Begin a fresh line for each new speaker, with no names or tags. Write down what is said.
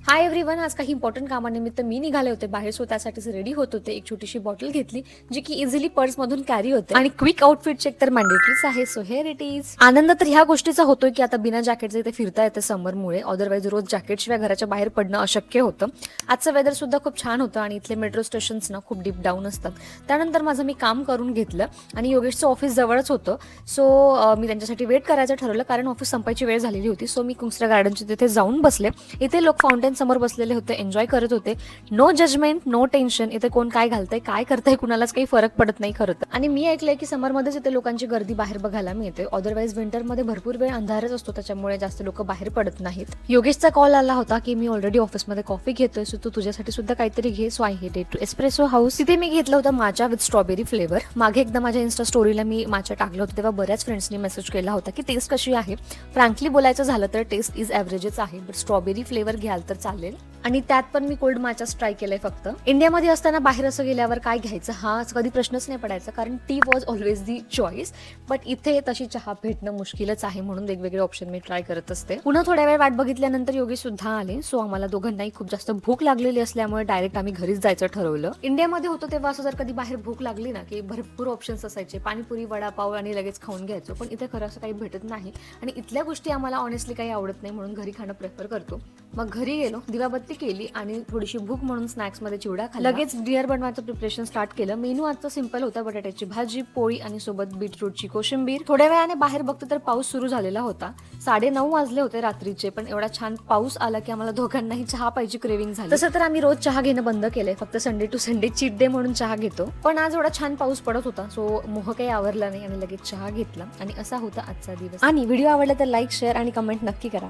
Hi everyone, आज काही important कामानिमित्त मी निघाले होते बाहेर, सो त्यासाठीच रेडी होत होते. एक छोटीशी बॉटल घेतली जी की इझिली पर्स मधून कॅरी होते आणि क्विक आउटफिट चेक तर मॅन्डेटरीच आहे. So here it is. आनंद तर ह्या गोष्टीचा होतोय की आता बिना जॅकेटचे इथे फिरता येते समरमुळे. अदरवाईज रोज जॅकेटशिवाय घराच्या बाहेर पडणं अशक्य होतं. आजचं वेदर सुद्धा खूप छान होतं आणि इथले मेट्रो स्टेशन्स ना खूप डीप डाऊन असतात. त्यानंतर माझं मी काम करून घेतलं आणि योगेशचं ऑफिस जवळच होतं. सो मी त्यांच्यासाठी वेट करायचं ठरवलं कारण ऑफिस संपायची वेळ झालेली होती. सो मी कुंसरा गार्डनच्या तिथे जाऊन बसले. इथे लोक फाउंटेन समोर बसलेले होते, एन्जॉय करत होते. No judgement, no tension. इथे कोण काय घालतंय, काय करतंय, कुणालाच काही फरक पडत नाही खरं तर. आणि मी ऐकलंय की समरमध्येच इथे लोकांची गर्दी बाहेर बघायला मिळते. अदरवाईज विंटरमध्ये भरपूर वेळ अंधारच असतो, त्याच्यामुळे जास्त लोक बाहेर पडत नाहीत. योगेशचा कॉल आला होता की मी ऑलरेडी ऑफिसमध्ये कॉफी घेतोय, सो तू तुझ्यासाठी सुद्धा काहीतरी घे. So I hate to Espresso House. तिथे मी घेतलं होतं माचा विथ स्ट्रॉबेरी फ्लेवर. मागे एकदा माझ्या इन्स्टा स्टोरीला मी माचा टाकलं होतं, तेव्हा बऱ्याच फ्रेंड्सनी मेसेज केला होता की टेस्ट कशी आहे. फ्रँकली बोलायचं झालं तर टेस्ट इज ॲव्हरेजच आहे, बट स्ट्रॉबेरी फ्लेवर घ्याल तर चालेल. आणि त्यात पण मी कोल्ड माचाच ट्राय केलंय फक्त. इंडियामध्ये असताना बाहेर असं गेल्यावर काय घ्यायचं हा कधी प्रश्नच नाही पडायचा, कारण T was always the choice. But इथे तशी चहा भेटणं मुश्किलच आहे, म्हणून वेगवेगळे ऑप्शन मी ट्राय करत असते. पुन्हा थोड्या वेळ वाट बघितल्यानंतर योगेश सुद्धा आले. सो आम्हाला दोघांनाही खूप जास्त भूक लागलेली असल्यामुळे डायरेक्ट आम्ही घरीच जायचं ठरवलं. इंडियामध्ये होतो तेव्हा असं जर कधी बाहेर भूक लागली ना की भरपूर ऑप्शन्स असायचे, पाणीपुरी, वडापाव आणि लगेच खाऊन घ्यायचो. पण इथे खरं असं काही भेटत नाही आणि इथल्या गोष्टी आम्हाला ऑनेस्टली काही आवडत नाही, म्हणून घरी खाणं प्रेफर करतो. मग घरी गेलो, दिवाबत्ती केली आणि थोडीशी भूक म्हणून स्नॅक्समध्ये चिवडा खाल्ला. लगेच डिनर बनवायचं प्रिपरेशन स्टार्ट केलं. मेनू आजचा सिंपल होता, बटाट्याची भाजी, पोळी आणि सोबत बीटरूटची कोशिंबीर. थोड्या वेळाने बाहेर बघतो तर पाऊस सुरू झालेला होता. 9:30 वाजले होते रात्रीचे, पण एवढा छान पाऊस आला की आम्हाला दोघांनाही चहा पाहिजे क्रेविंग झाली. तसं तर आम्ही रोज चहा घेणं बंद केलंय, फक्त Sunday to Sunday cheat day म्हणून चहा घेतो. पण आज एवढा छान पाऊस पडत होता, सो मोह काही आवरला नाही आणि लगेच चहा घेतला आणि असा होता आजचा दिवस. आणि व्हिडिओ आवडला तर लाईक, शेअर आणि कमेंट नक्की करा.